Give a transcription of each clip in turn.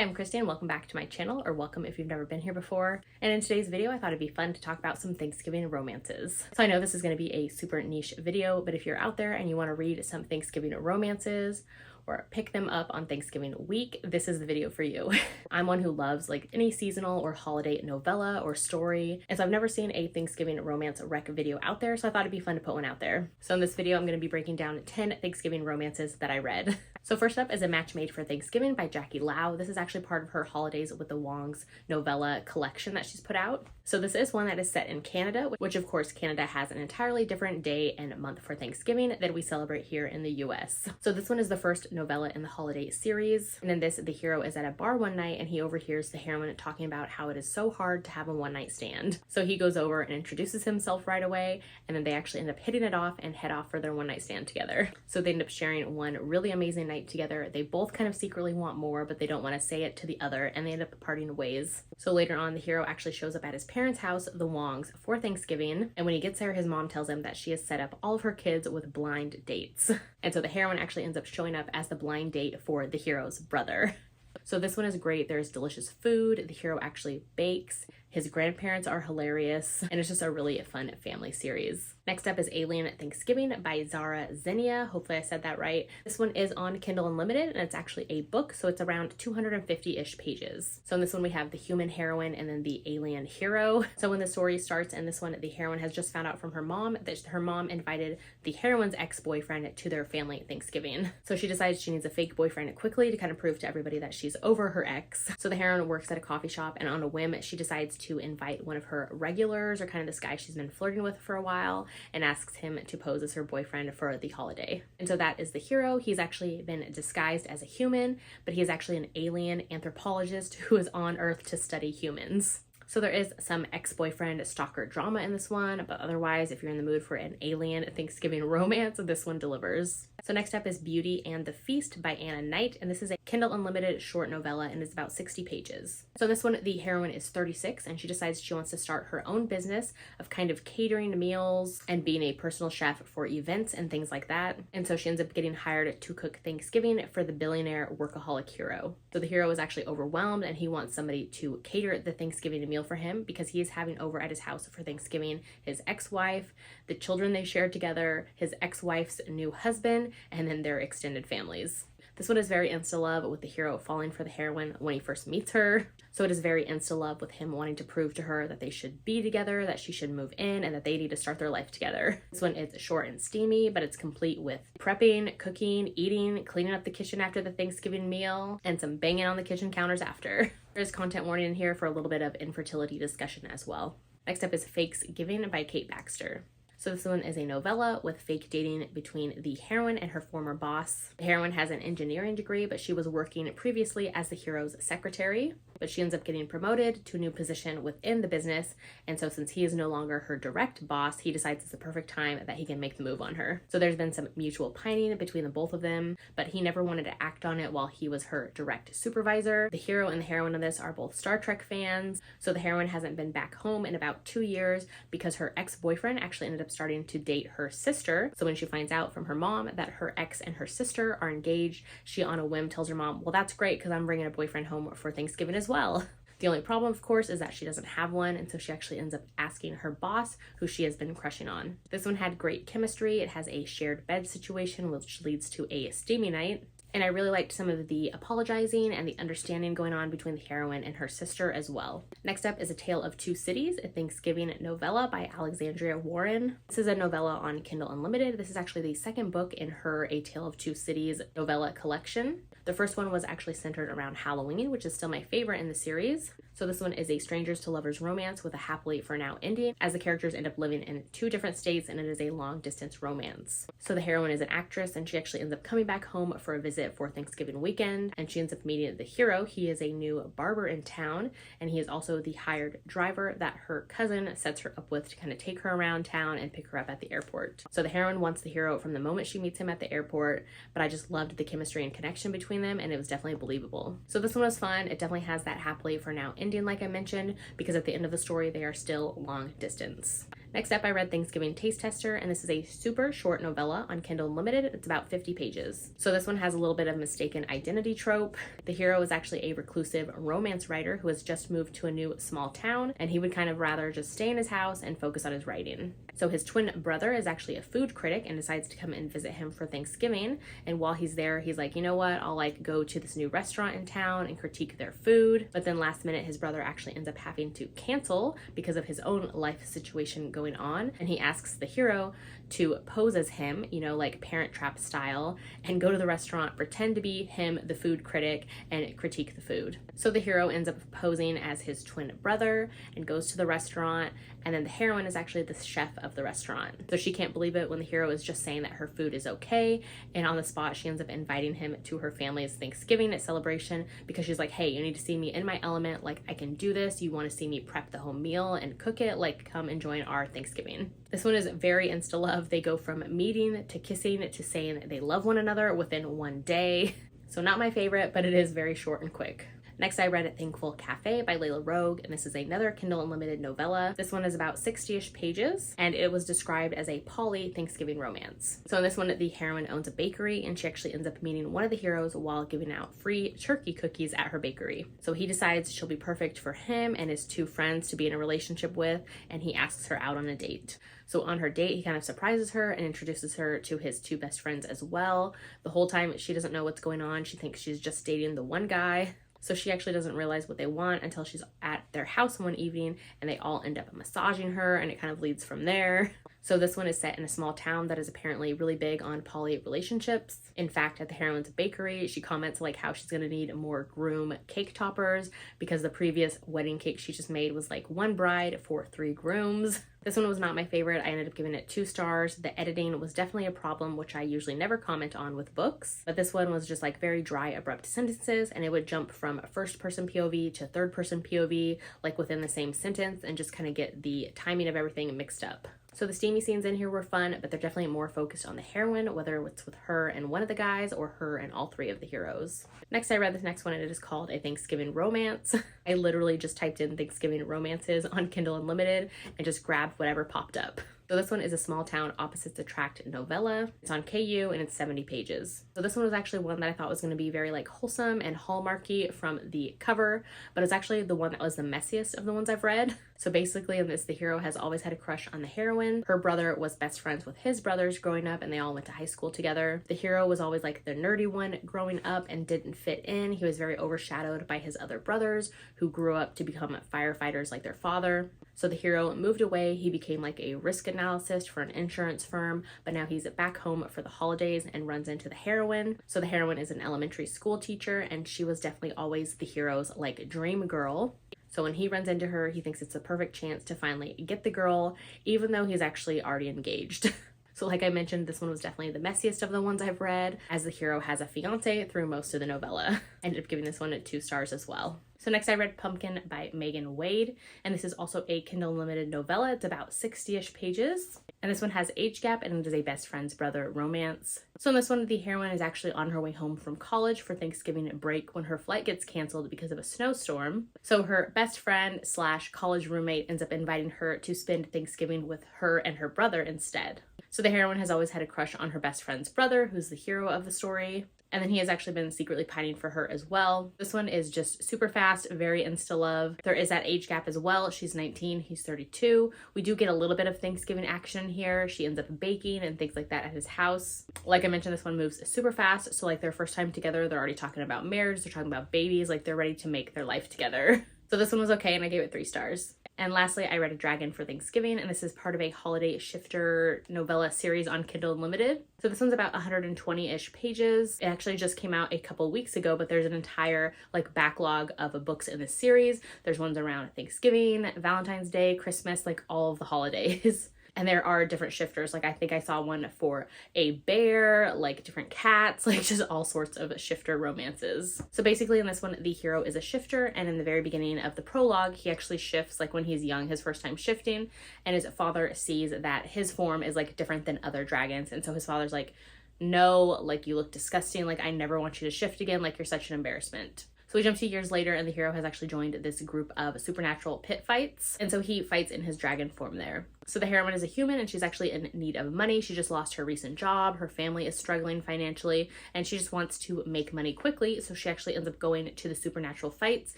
Hi, I'm Christy and welcome back to my channel, or welcome if you've never been here before. And in today's video, I thought it'd be fun to talk about some Thanksgiving romances. So I know this is going to be a super niche video, but if you're out there and you want to read some Thanksgiving romances or pick them up on Thanksgiving week, this is the video for you. I'm one who loves like any seasonal or holiday novella or story, and so I've never seen a Thanksgiving romance rec video out there, so I thought it'd be fun to put one out there. So in this video, I'm going to be breaking down 10 Thanksgiving romances that I read. So first up is A Match Made for Thanksgiving by Jackie Lau. This is actually part of her Holidays with the Wongs novella collection that she's put out. So this is one that is set in Canada, which of course Canada has an entirely different day and month for Thanksgiving than we celebrate here in the US. So this one is the first novella in the holiday series. And in this, the hero is at a bar one night and he overhears the heroine talking about how it is so hard to have a one-night stand. So he goes over and introduces himself right away, and then they actually end up hitting it off and head off for their one-night stand together. So they end up sharing one really amazing night together. They both kind of secretly want more, but they don't want to say it to the other, and they end up parting ways. So later on, the hero actually shows up at his parents' house, the Wongs, for Thanksgiving, and when he gets there, his mom tells him that she has set up all of her kids with blind dates. And so the heroine actually ends up showing up as the blind date for the hero's brother. So this one is great. There's delicious food. The hero actually bakes. His grandparents are hilarious, and it's just a really fun family series. Next up is Alien Thanksgiving by Zara Zenia. Hopefully I said that right. This one is on Kindle Unlimited, and it's actually a book, so it's around 250-ish pages. So in this one, we have the human heroine and then the alien hero. So when the story starts in this one, the heroine has just found out from her mom that her mom invited the heroine's ex-boyfriend to their family Thanksgiving. So she decides she needs a fake boyfriend quickly to kind of prove to everybody that she's over her ex. So the heroine works at a coffee shop, and on a whim, she decides to invite one of her regulars, or kind of this guy she's been flirting with for a while, and asks him to pose as her boyfriend for the holiday. And so that is the hero. He's actually been disguised as a human, but he is actually an alien anthropologist who is on Earth to study humans. So there is some ex-boyfriend stalker drama in this one, but otherwise, if you're in the mood for an alien Thanksgiving romance, this one delivers. So next up is Beauty and the Feast by Anna Knight, and this is a Kindle Unlimited short novella, and it's about 60 pages. So in this one, the heroine is 36, and she decides she wants to start her own business of kind of catering meals and being a personal chef for events and things like that. And so she ends up getting hired to cook Thanksgiving for the billionaire workaholic hero. So the hero is actually overwhelmed, and he wants somebody to cater the Thanksgiving meal for him because he is having over at his house for Thanksgiving his ex-wife, the children they shared together, his ex-wife's new husband, and then their extended families. This one is very insta-love, with the hero falling for the heroine when he first meets her. So it is very insta-love, with him wanting to prove to her that they should be together, that she should move in, and that they need to start their life together. This one is short and steamy, but it's complete with prepping, cooking, eating, cleaning up the kitchen after the Thanksgiving meal, and some banging on the kitchen counters after. There's content warning in here for a little bit of infertility discussion as well. Next up is Fakes Giving by Kate Baxter. So this one is a novella with fake dating between the heroine and her former boss. The heroine has an engineering degree, but she was working previously as the hero's secretary, but she ends up getting promoted to a new position within the business. And so since he is no longer her direct boss, he decides it's the perfect time that he can make the move on her. So there's been some mutual pining between the both of them, but he never wanted to act on it while he was her direct supervisor. The hero and the heroine of this are both Star Trek fans. So the heroine hasn't been back home in about 2 years because her ex-boyfriend actually ended up starting to date her sister. So when she finds out from her mom that her ex and her sister are engaged, she on a whim tells her mom, well, that's great because I'm bringing a boyfriend home for Thanksgiving as well. The only problem, of course, is that she doesn't have one, and so she actually ends up asking her boss, who she has been crushing on. This one had great chemistry. It has a shared bed situation, which leads to a steamy night. And I really liked some of the apologizing and the understanding going on between the heroine and her sister as well. Next up is A Tale of Two Cities, a Thanksgiving novella by Alexandria Warren. This is a novella on Kindle Unlimited. This is actually the second book in her A Tale of Two Cities novella collection. The first one was actually centered around Halloween, which is still my favorite in the series. So this one is a strangers to lovers romance with a happily for now ending, as the characters end up living in 2 different states, and it is a long distance romance. So the heroine is an actress, and she actually ends up coming back home for a visit for Thanksgiving weekend, and she ends up meeting the hero. He is a new barber in town, and he is also the hired driver that her cousin sets her up with to kind of take her around town and pick her up at the airport. So the heroine wants the hero from the moment she meets him at the airport, but I just loved the chemistry and connection between them, and it was definitely believable. So this one was fun. It definitely has that happily for now ending, like I mentioned, because at the end of the story, they are still long distance. Next up, I read Thanksgiving Taste Tester, and this is a super short novella on Kindle Unlimited. It's about 50 pages. So this one has a little bit of mistaken identity trope. The hero is actually a reclusive romance writer who has just moved to a new small town, and he would kind of rather just stay in his house and focus on his writing. So his twin brother is actually a food critic and decides to come and visit him for Thanksgiving. And while he's there, he's like, you know what, I'll like go to this new restaurant in town and critique their food. But then last minute, his brother actually ends up having to cancel because of his own life situation going on. And he asks the hero to pose as him, you know, like Parent Trap style, and go to the restaurant, pretend to be him, the food critic, and critique the food. So the hero ends up posing as his twin brother and goes to the restaurant, and then the heroine is actually the chef of the restaurant. So she can't believe it when the hero is just saying that her food is okay, and on the spot she ends up inviting him to her family's Thanksgiving celebration because she's like, hey, you need to see me in my element, like I can do this, you want to see me prep the whole meal and cook it, like come and join our Thanksgiving. This one is very insta-love. They go from meeting to kissing to saying that they love one another within one day. So not my favorite, but it is very short and quick. Next, I read Thankful Cafe by Layla Rogue, and this is another Kindle Unlimited novella. This one is about 60-ish pages, and it was described as a poly Thanksgiving romance. So in this one, the heroine owns a bakery, and she actually ends up meeting one of the heroes while giving out free turkey cookies at her bakery. So he decides she'll be perfect for him and his two friends to be in a relationship with, and he asks her out on a date. So on her date, he kind of surprises her and introduces her to his two best friends as well. The whole time, she doesn't know what's going on. She thinks she's just dating the one guy. So she actually doesn't realize what they want until she's at their house one evening and they all end up massaging her, and it kind of leads from there. So this one is set in a small town that is apparently really big on poly relationships. In fact, at the heroine's bakery, she comments like how she's going to need more groom cake toppers because the previous wedding cake she just made was like one bride for 3 grooms. This one was not my favorite. I ended up giving it 2 stars. The editing was definitely a problem, which I usually never comment on with books. But this one was just like very dry, abrupt sentences, and it would jump from first-person POV to third-person POV, like within the same sentence, and just kind of get the timing of everything mixed up. So the steamy scenes in here were fun, but they're definitely more focused on the heroine, whether it's with her and one of the guys or her and all 3 of the heroes. Next, I read this next one, and it is called A Thanksgiving Romance. I literally just typed in Thanksgiving romances on Kindle Unlimited and just grabbed whatever popped up. So this one is a small town opposites attract novella. It's on KU and it's 70 pages. So this one was actually one that I thought was going to be very like wholesome and hallmarky from the cover, but it's actually the one that was the messiest of the ones I've read. So basically in this, the hero has always had a crush on the heroine. Her brother was best friends with his brothers growing up and they all went to high school together. The hero was always like the nerdy one growing up and didn't fit in. He was very overshadowed by his other brothers who grew up to become firefighters like their father. So the hero moved away. He became like a risk analyst for an insurance firm, but now he's back home for the holidays and runs into the heroine. So the heroine is an elementary school teacher, and she was definitely always the hero's like dream girl. So when he runs into her, he thinks it's a perfect chance to finally get the girl, even though he's actually already engaged. So like I mentioned, this one was definitely the messiest of the ones I've read, as the hero has a fiance through most of the novella. I ended up giving this one 2 stars as well. So next I read Pumpkin by Megan Wade, and this is also a Kindle Unlimited novella. It's about 60-ish pages, and this one has age gap and it is a best friend's brother romance. So in this one, the heroine is actually on her way home from college for Thanksgiving break when her flight gets canceled because of a snowstorm. So her best friend / college roommate ends up inviting her to spend Thanksgiving with her and her brother instead. So the heroine has always had a crush on her best friend's brother, who's the hero of the story. And then he has actually been secretly pining for her as well. This one is just super fast, very insta-love. There is that age gap as well. She's 19, he's 32. We do get a little bit of Thanksgiving action here. She ends up baking and things like that at his house. Like I mentioned, this one moves super fast. So like their first time together, they're already talking about marriage. They're talking about babies. Like they're ready to make their life together. So this one was okay, and I gave it 3 stars. And lastly, I read A Dragon for Thanksgiving, and this is part of a holiday shifter novella series on Kindle Unlimited. So this one's about 120-ish pages. It actually just came out a couple weeks ago, but there's an entire like backlog of books in this series. There's ones around Thanksgiving, Valentine's Day, Christmas, like all of the holidays. And there are different shifters. Like I think I saw one for a bear, like different cats, like just all sorts of shifter romances. So basically in this one, the hero is a shifter. And in the very beginning of the prologue, he actually shifts like when he's young, his first time shifting. And his father sees that his form is like different than other dragons. And so his father's like, no, like you look disgusting. Like I never want you to shift again. Like you're such an embarrassment. So we jump 2 years later, and the hero has actually joined this group of supernatural pit fights, and so he fights in his dragon form there. So the heroine is a human, and she's actually in need of money. She just lost her recent job, her family is struggling financially, and she just wants to make money quickly, so she actually ends up going to the supernatural fights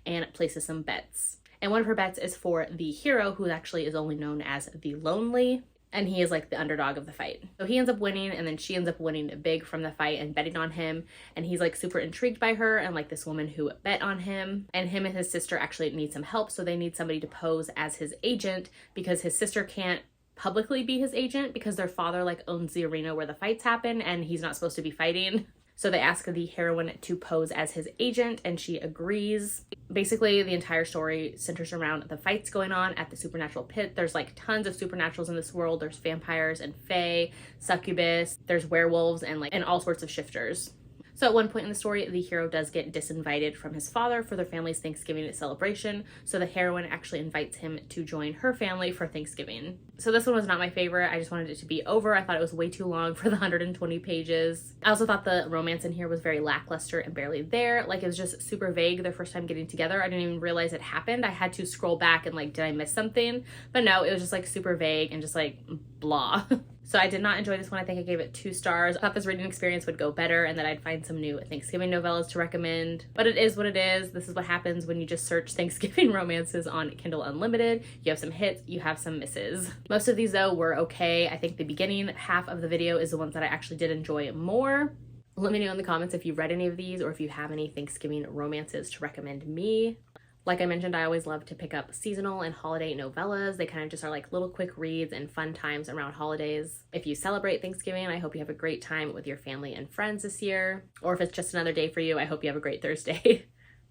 and places some bets. And one of her bets is for the hero, who actually is only known as the Lonely, and he is like the underdog of the fight. So he ends up winning, and then she ends up winning big from the fight and betting on him, and he's like super intrigued by her and like this woman who bet on him. And him and his sister actually need some help, so they need somebody to pose as his agent, because his sister can't publicly be his agent because their father like owns the arena where the fights happen, and he's not supposed to be fighting. So they ask the heroine to pose as his agent, and she agrees. Basically, the entire story centers around the fights going on at the supernatural pit. There's like tons of supernaturals in this world. There's vampires and fae, succubus, there's werewolves, and all sorts of shifters. So at one point in the story, the hero does get disinvited from his father for their family's Thanksgiving celebration. So the heroine actually invites him to join her family for Thanksgiving. So this one was not my favorite. I just wanted it to be over. I thought it was way too long for the 120 pages. I also thought the romance in here was very lackluster and barely there. Like, it was just super vague their first time getting together. I didn't even realize it happened. I had to scroll back and like, did I miss something? But no, it was just like super vague and just like blah. So I did not enjoy this one. I think I gave it 2 stars. I thought this reading experience would go better and that I'd find some new Thanksgiving novellas to recommend. But it is what it is. This is what happens when you just search Thanksgiving romances on Kindle Unlimited. You have some hits, you have some misses. Most of these though were okay. I think the beginning half of the video is the ones that I actually did enjoy more. Let me know in the comments if you've read any of these or if you have any Thanksgiving romances to recommend me. Like I mentioned, I always love to pick up seasonal and holiday novellas. They kind of just are like little quick reads and fun times around holidays. If you celebrate Thanksgiving, I hope you have a great time with your family and friends this year. Or if it's just another day for you, I hope you have a great Thursday.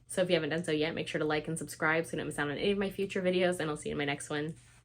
So if you haven't done so yet, make sure to like and subscribe so you don't miss out on any of my future videos, and I'll see you in my next one.